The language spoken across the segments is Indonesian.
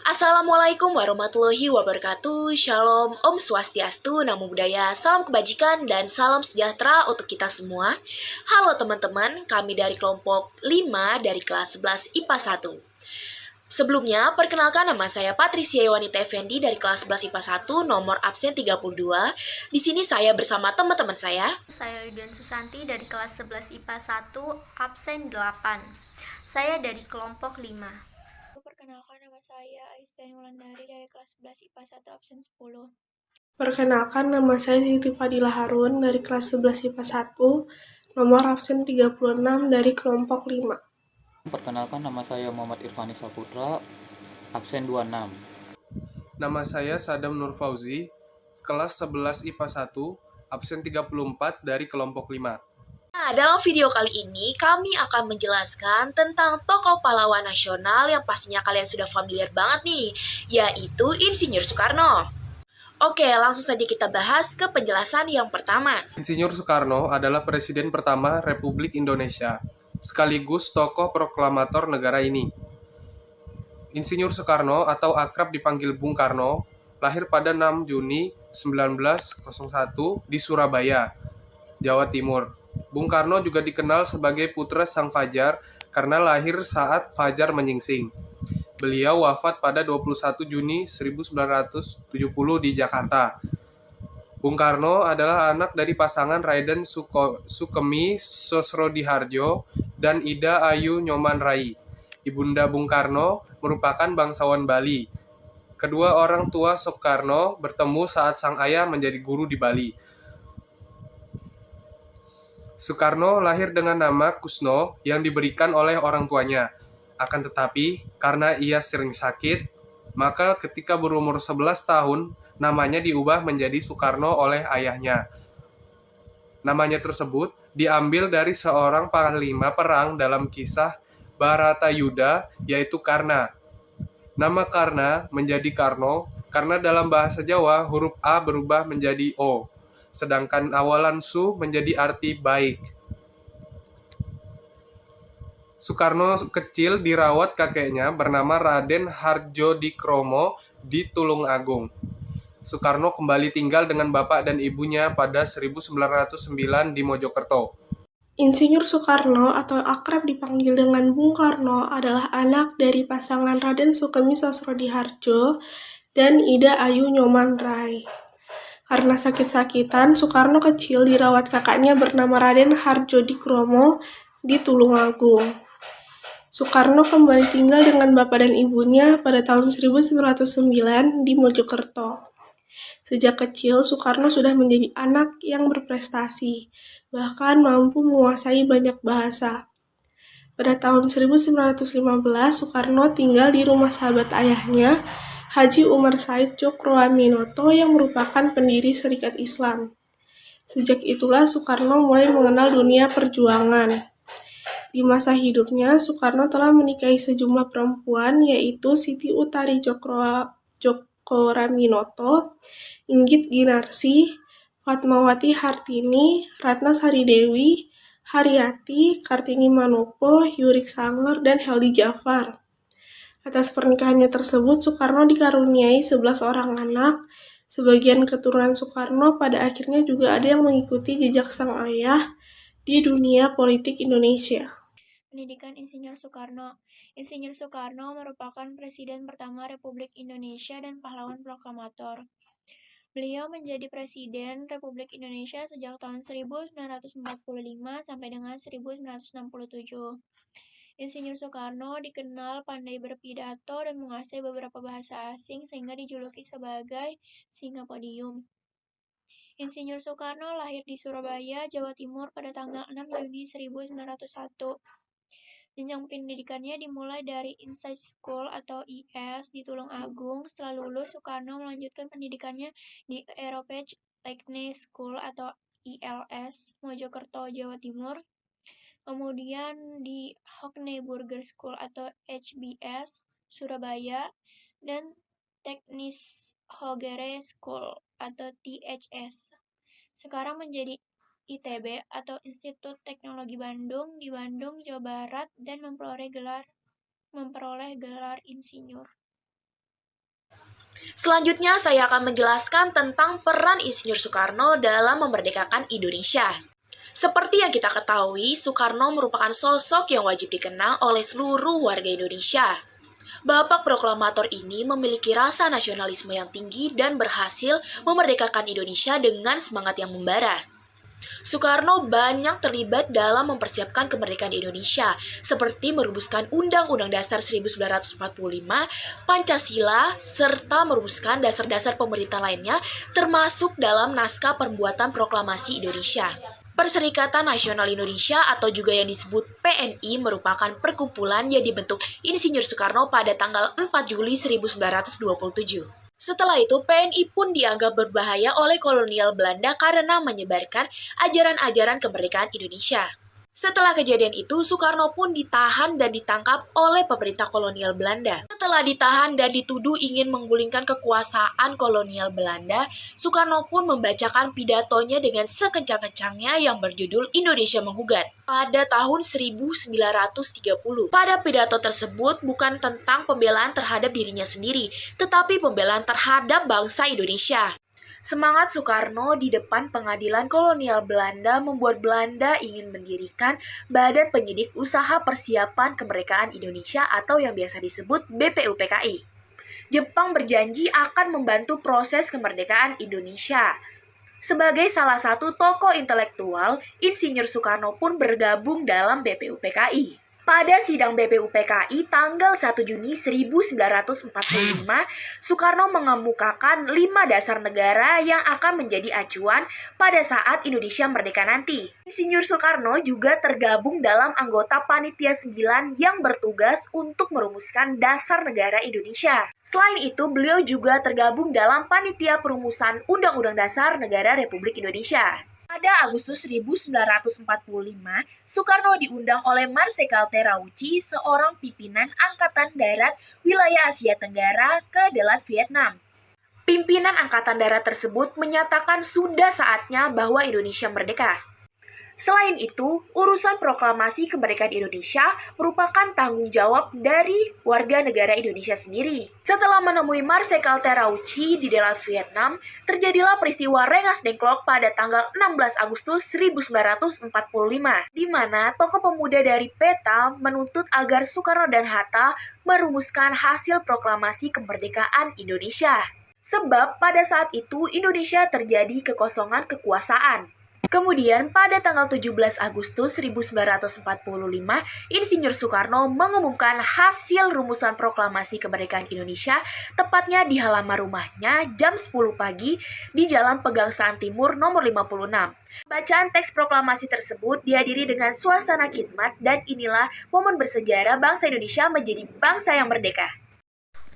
Assalamualaikum warahmatullahi wabarakatuh. Shalom, Om Swastiastu, Namo Buddhaya, salam kebajikan dan salam sejahtera untuk kita semua. Halo teman-teman, kami dari kelompok 5 dari kelas 11 IPA 1. Sebelumnya, perkenalkan nama saya Patricia Iwanita Effendi dari kelas 11 IPA 1, nomor absen 32. Di sini saya bersama teman-teman saya. Saya Yudian Susanti dari kelas 11 IPA 1, absen 8. Saya dari kelompok 5. Perkenalkan, nama saya Aisyah Wulandari dari kelas 11 IPA 1 absen 10. Perkenalkan, nama saya Siti Fadila Harun dari kelas 11 IPA 1, nomor absen 36 dari kelompok 5. Perkenalkan, nama saya Muhammad Irfani Saputra, absen 26. Nama saya Sadam Nur Fauzi, kelas 11 IPA 1, absen 34 dari kelompok 5. Nah, dalam video kali ini kami akan menjelaskan tentang tokoh pahlawan nasional yang pastinya kalian sudah familiar banget nih, yaitu Insinyur Soekarno. Oke, langsung saja kita bahas ke penjelasan yang pertama. Insinyur Soekarno adalah Presiden pertama Republik Indonesia, sekaligus tokoh proklamator negara ini. Insinyur Soekarno atau akrab dipanggil Bung Karno, lahir pada 6 Juni 1901 di Surabaya, Jawa Timur. Bung Karno juga dikenal sebagai putra Sang Fajar karena lahir saat fajar menyingsing. Beliau wafat pada 21 Juni 1970 di Jakarta. Bung Karno adalah anak dari pasangan Raden Sukemi Sosrodihardjo dan Ida Ayu Nyoman Rai. Ibunda Bung Karno merupakan bangsawan Bali. Kedua orang tua Soekarno bertemu saat sang ayah menjadi guru di Bali. Soekarno lahir dengan nama Kusno yang diberikan oleh orang tuanya. Akan tetapi, karena ia sering sakit, maka ketika berumur 11 tahun, namanya diubah menjadi Soekarno oleh ayahnya. Namanya tersebut diambil dari seorang panglima perang dalam kisah Bharatayuda, yaitu Karna. Nama Karna menjadi Karno karena dalam bahasa Jawa huruf A berubah menjadi O, sedangkan awalan Su menjadi arti baik. Soekarno kecil dirawat kakeknya bernama Raden Harjodikromo di Tulungagung. Soekarno kembali tinggal dengan bapak dan ibunya pada 1909 di Mojokerto. Insinyur Soekarno atau akrab dipanggil dengan Bung Karno adalah anak dari pasangan Raden Sukemi Sosrodihardjo dan Ida Ayu Nyoman Rai. Karena sakit-sakitan, Soekarno kecil dirawat kakaknya bernama Raden Harjodikromo di Tulungagung. Soekarno kembali tinggal dengan bapak dan ibunya pada tahun 1909 di Mojokerto. Sejak kecil, Soekarno sudah menjadi anak yang berprestasi, bahkan mampu menguasai banyak bahasa. Pada tahun 1915, Soekarno tinggal di rumah sahabat ayahnya, Haji Umar Said Cokroaminoto yang merupakan pendiri Serikat Islam. Sejak itulah Soekarno mulai mengenal dunia perjuangan. Di masa hidupnya, Soekarno telah menikahi sejumlah perempuan, yaitu Siti Utari Djokoraminoto, Inggit Ginarsi, Fatmawati Hartini, Ratna Sari Dewi, Haryati, Kartini Manopo, Yurik Sanger, dan Heldi Jafar. Atas pernikahannya tersebut, Soekarno dikaruniai 11 orang anak. Sebagian keturunan Soekarno pada akhirnya juga ada yang mengikuti jejak sang ayah di dunia politik Indonesia. Pendidikan Insinyur Soekarno. Insinyur Soekarno merupakan Presiden pertama Republik Indonesia dan pahlawan proklamator. Beliau menjadi Presiden Republik Indonesia sejak tahun 1945 sampai dengan 1967. Insinyur Soekarno dikenal pandai berpidato dan menguasai beberapa bahasa asing sehingga dijuluki sebagai Singa Podium. Insinyur Soekarno lahir di Surabaya, Jawa Timur pada tanggal 6 Juni 1901. Jenjang pendidikannya dimulai dari Insight School atau IS di Tulungagung. Setelah lulus, Soekarno melanjutkan pendidikannya di Europage Technic School atau ILS, Mojokerto, Jawa Timur. Kemudian di Hochneburger School atau HBS, Surabaya, dan Technisch Hogere School atau THS. Sekarang menjadi ITB atau Institut Teknologi Bandung di Bandung, Jawa Barat dan memperoleh gelar insinyur. Selanjutnya, saya akan menjelaskan tentang peran Insinyur Soekarno dalam memerdekakan Indonesia. Seperti yang kita ketahui, Soekarno merupakan sosok yang wajib dikenang oleh seluruh warga Indonesia. Bapak proklamator ini memiliki rasa nasionalisme yang tinggi dan berhasil memerdekakan Indonesia dengan semangat yang membara. Soekarno banyak terlibat dalam mempersiapkan kemerdekaan Indonesia, seperti merumuskan Undang-Undang Dasar 1945, Pancasila, serta merumuskan dasar-dasar pemerintah lainnya, termasuk dalam naskah pembuatan proklamasi Indonesia. Perserikatan Nasional Indonesia atau juga yang disebut PNI merupakan perkumpulan yang dibentuk Insinyur Soekarno pada tanggal 4 Juli 1927. Setelah itu, PNI pun dianggap berbahaya oleh kolonial Belanda karena menyebarkan ajaran-ajaran kemerdekaan Indonesia. Setelah kejadian itu, Soekarno pun ditahan dan ditangkap oleh pemerintah kolonial Belanda. Setelah ditahan dan dituduh ingin menggulingkan kekuasaan kolonial Belanda, Soekarno pun membacakan pidatonya dengan sekencang-kencangnya yang berjudul Indonesia Menggugat pada tahun 1930. Pada pidato tersebut bukan tentang pembelaan terhadap dirinya sendiri, tetapi pembelaan terhadap bangsa Indonesia. Semangat Soekarno di depan pengadilan kolonial Belanda membuat Belanda ingin mendirikan Badan Penyidik Usaha Persiapan Kemerdekaan Indonesia atau yang biasa disebut BPUPKI. Jepang berjanji akan membantu proses kemerdekaan Indonesia. Sebagai salah satu tokoh intelektual, Insinyur Soekarno pun bergabung dalam BPUPKI. Pada sidang BPUPKI tanggal 1 Juni 1945, Soekarno mengemukakan 5 dasar negara yang akan menjadi acuan pada saat Indonesia merdeka nanti. Insinyur Soekarno juga tergabung dalam anggota Panitia 9 yang bertugas untuk merumuskan dasar negara Indonesia. Selain itu, beliau juga tergabung dalam Panitia Perumusan Undang-Undang Dasar Negara Republik Indonesia. Pada Agustus 1945, Soekarno diundang oleh Marsekal Terauchi, seorang pimpinan Angkatan Darat wilayah Asia Tenggara ke Dalat, Vietnam. Pimpinan Angkatan Darat tersebut menyatakan sudah saatnya bahwa Indonesia merdeka. Selain itu, urusan proklamasi kemerdekaan Indonesia merupakan tanggung jawab dari warga negara Indonesia sendiri. Setelah menemui Marsekal Terauchi di Dalat, Vietnam, terjadilah peristiwa Rengas Dengklok pada tanggal 16 Agustus 1945, di mana tokoh pemuda dari PETA menuntut agar Soekarno dan Hatta merumuskan hasil proklamasi kemerdekaan Indonesia. Sebab pada saat itu Indonesia terjadi kekosongan kekuasaan. Kemudian pada tanggal 17 Agustus 1945, Insinyur Soekarno mengumumkan hasil rumusan proklamasi kemerdekaan Indonesia tepatnya di halaman rumahnya jam 10 pagi di Jalan Pegangsaan Timur nomor 56. Bacaan teks proklamasi tersebut dihadiri dengan suasana khidmat dan inilah momen bersejarah bangsa Indonesia menjadi bangsa yang merdeka.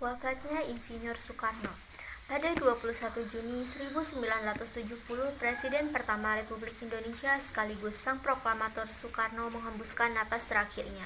Wafatnya Insinyur Soekarno. Pada 21 Juni 1970, Presiden pertama Republik Indonesia sekaligus sang proklamator Soekarno menghembuskan napas terakhirnya.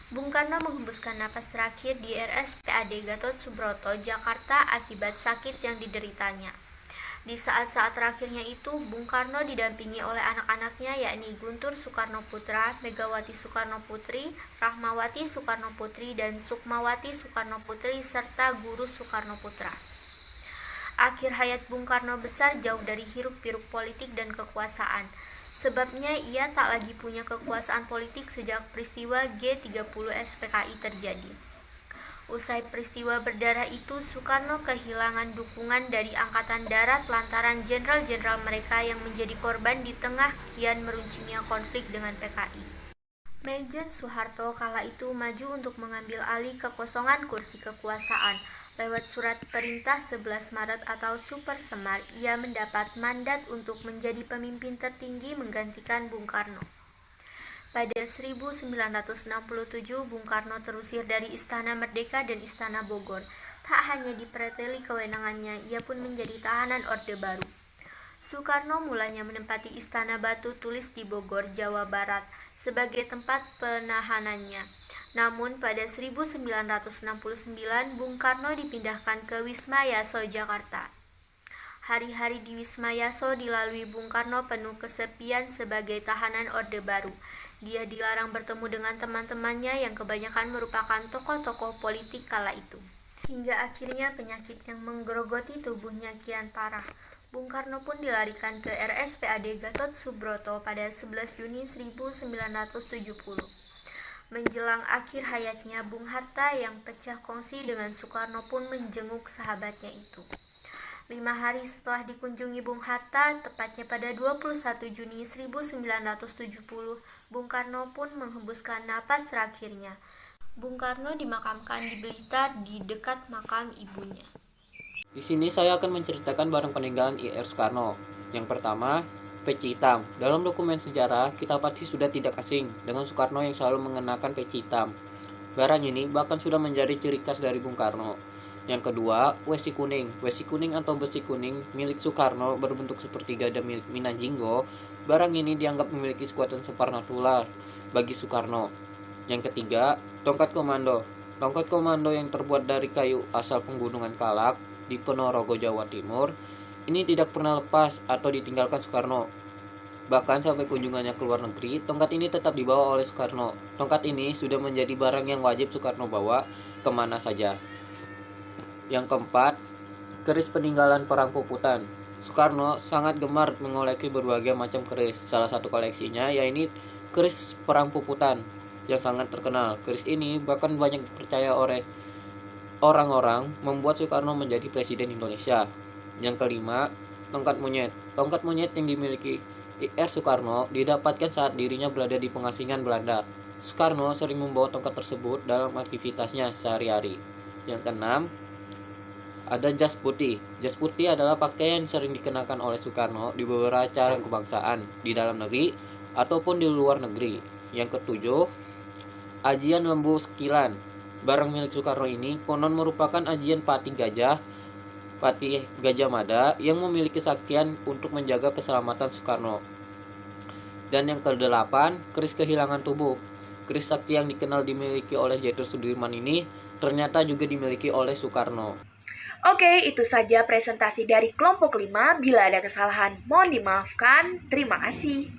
Bung Karno menghembuskan napas terakhir di RSPAD Gatot Subroto, Jakarta akibat sakit yang dideritanya. Di saat-saat terakhirnya itu, Bung Karno didampingi oleh anak-anaknya yakni Guntur Soekarno Putra, Megawati Soekarno Putri, Rahmawati Soekarno Putri, dan Sukmawati Soekarno Putri, serta Guru Soekarno Putra. Akhir hayat Bung Karno besar jauh dari hiruk-pikuk politik dan kekuasaan. Sebabnya ia tak lagi punya kekuasaan politik sejak peristiwa G30 SPKI terjadi. Usai peristiwa berdarah itu, Soekarno kehilangan dukungan dari Angkatan Darat lantaran jenderal-jenderal mereka yang menjadi korban di tengah kian meruncingnya konflik dengan PKI. Maijen Soeharto kala itu maju untuk mengambil alih kekosongan kursi kekuasaan. Lewat surat perintah 11 Maret atau Super Semar, ia mendapat mandat untuk menjadi pemimpin tertinggi menggantikan Bung Karno. Pada 1967, Bung Karno terusir dari Istana Merdeka dan Istana Bogor. Tak hanya dipreteli kewenangannya, ia pun menjadi tahanan Orde Baru. Soekarno mulanya menempati Istana Batu Tulis di Bogor, Jawa Barat, sebagai tempat penahanannya. Namun pada 1969, Bung Karno dipindahkan ke Wisma Yaso, Jakarta. Hari-hari di Wisma Yaso dilalui Bung Karno penuh kesepian sebagai tahanan Orde Baru. Dia dilarang bertemu dengan teman-temannya yang kebanyakan merupakan tokoh-tokoh politik kala itu. hingga akhirnya penyakit yang menggerogoti tubuhnya kian parah. Bung Karno pun dilarikan ke RSPAD Gatot Subroto pada 11 Juni 1970. Menjelang akhir hayatnya, Bung Hatta yang pecah kongsi dengan Soekarno pun menjenguk sahabatnya itu. 5 hari setelah dikunjungi Bung Hatta, tepatnya pada 21 Juni 1970, Bung Karno pun menghembuskan napas terakhirnya. Bung Karno dimakamkan di Blitar di dekat makam ibunya. Di sini saya akan menceritakan barang peninggalan IR Soekarno. Yang pertama, peci hitam. Dalam dokumen sejarah, kita pasti sudah tidak asing dengan Soekarno yang selalu mengenakan peci hitam. Barang ini bahkan sudah menjadi ciri khas dari Bung Karno. Yang kedua, wesi kuning. Wesi kuning atau besi kuning milik Soekarno berbentuk seperti gada milik Mina Jinggo. Barang ini dianggap memiliki kekuatan supernatural bagi Soekarno. Yang ketiga, tongkat komando. Tongkat komando yang terbuat dari kayu asal Pegunungan Kalak di Ponorogo, Jawa Timur, ini tidak pernah lepas atau ditinggalkan Soekarno. Bahkan sampai kunjungannya ke luar negeri, tongkat ini tetap dibawa oleh Soekarno. Tongkat ini sudah menjadi barang yang wajib Soekarno bawa kemana saja. Yang keempat, keris peninggalan Perang Puputan. Soekarno sangat gemar mengoleksi berbagai macam keris. Salah satu koleksinya yaitu keris Perang Puputan yang sangat terkenal. Keris ini bahkan banyak dipercaya oleh orang-orang membuat Soekarno menjadi presiden Indonesia. Yang kelima, tongkat monyet. Tongkat monyet yang dimiliki IR Soekarno didapatkan saat dirinya berada di pengasingan Belanda. Soekarno sering membawa tongkat tersebut dalam aktivitasnya sehari-hari. Yang keenam, ada jas putih. Jas putih adalah pakaian yang sering dikenakan oleh Soekarno di beberapa acara kebangsaan di dalam negeri ataupun di luar negeri. Yang ketujuh, ajian lembu sekilan. Barang milik Soekarno ini konon merupakan ajian Patih Gajah Mada yang memiliki kesaktian untuk menjaga keselamatan Soekarno. Dan yang kedelapan, keris kehilangan tubuh. Keris sakti yang dikenal dimiliki oleh Jenderal Sudirman ini ternyata juga dimiliki oleh Soekarno. Oke, itu saja presentasi dari kelompok 5. Bila ada kesalahan, mohon dimaafkan. Terima kasih.